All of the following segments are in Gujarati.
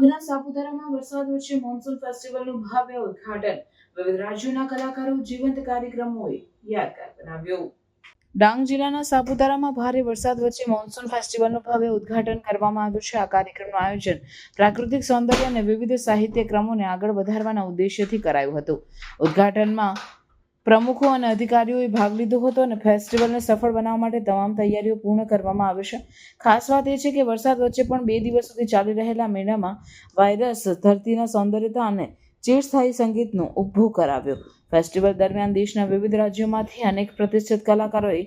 ડાંગના સાપુતારામાં વરસાદ વચ્ચે મોન્સૂન ફેસ્ટિવલનું ભવ્ય ઉદ્ઘાટન, વિવિધ રાજ્યોના કલાકારો જીવંત કાર્યક્રમોએ યાદગાર બનાવ્યો. ડાંગ જિલ્લાના સાપુતારામાં ભારે વરસાદ વચ્ચે મોન્સૂન ફેસ્ટિવલનું ભવ્ય ઉદ્ઘાટન કરવામાં આવ્યું છે. આ કાર્યક્રમનું આયોજન પ્રાકૃતિક સૌંદર્ય અને વિવિધ સાહિત્ય ક્રમોને આગળ વધારવાના ઉદ્દેશ્યથી કરાયું હતું. ઉદ્ઘાટનમાં પ્રમુખો અને અધિકારીઓએ ભાગ લીધો હતો અને ફેસ્ટિવલને સફળ બનાવવા માટે તમામ તૈયારીઓ પૂર્ણ કરવામાં આવી છે. ખાસ વાત એ છે કે વરસાદ વચ્ચે પણ 2 દિવસ સુધી ચાલી રહેલા મેળામાં વાયરસ ધરતીના સૌંદર્યતા અને ચિરસ્થાયી સંગીતનો ઉપભોગ કરાવ્યો. ફેસ્ટિવલ દરમિયાન દેશના વિવિધ રાજ્યોમાંથી અનેક પ્રતિષ્ઠિત કલાકારોએ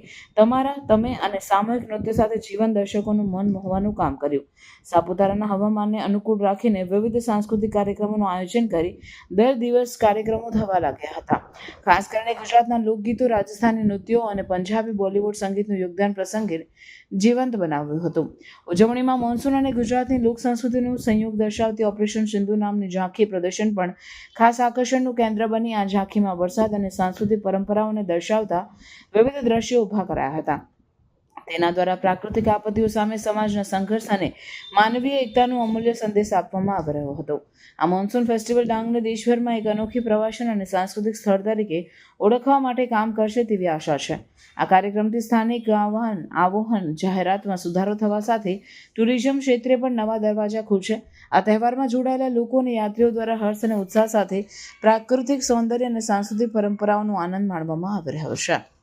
તમે અને સામૂહિક નૃત્ય સાથે જીવન દર્શકોનું મન મોહવાનું કામ કર્યું. સાપુતારાના હવામાનને અનુકૂળ રાખીને વિવિધ સાંસ્કૃતિક કાર્યક્રમોનું આયોજન કરી દર દિવસ કાર્યક્રમો થવા લાગ્યા હતા. ખાસ કરીને ગુજરાતના લોકગીતો, રાજસ્થાની નૃત્યો અને પંજાબી બોલિવૂડ સંગીતનું યોગદાન પ્રસંગે જીવંત બનાવ્યું હતું. ઉજવણીમાં મોન્સૂન અને ગુજરાતની લોક સંસ્કૃતિનું સંયોગ દર્શાવતી ઓપરેશન સિંધુ નામની ઝાંખી પ્રદર્શન પણ ખાસ આકર્ષણનું કેન્દ્ર બની. આ ઝાંખીમાં વરસાદ અને સાંસ્કૃતિક પરંપરાઓને દર્શાવતા વિવિધ દ્રશ્યો ઊભા કરાયા હતા. તેના દ્વારા પ્રાકૃતિક આપત્તિઓ સામે સમાજના સંઘર્ષ અને માનવીય એકતાનો અમૂલ્ય સંદેશ આપવામાં આવી રહ્યો હતો. આ મોન્સૂન ફેસ્ટિવલ ડાંગને દેશભરમાં એક અનોખી પ્રવાસન અને સાંસ્કૃતિક સ્થળ તરીકે ઓળખવા માટે કામ કરશે તેવી આશા છે. આ કાર્યક્રમથી સ્થાનિક આવાહન જાહેરાતમાં સુધારો થવા સાથે ટુરિઝમ ક્ષેત્રે પણ નવા દરવાજા ખુલશે. આ તહેવારમાં જોડાયેલા લોકો અને યાત્રીઓ દ્વારા હર્ષ અને ઉત્સાહ સાથે પ્રાકૃતિક સૌંદર્ય અને સાંસ્કૃતિક પરંપરાઓનો આનંદ માણવામાં આવી રહ્યો છે.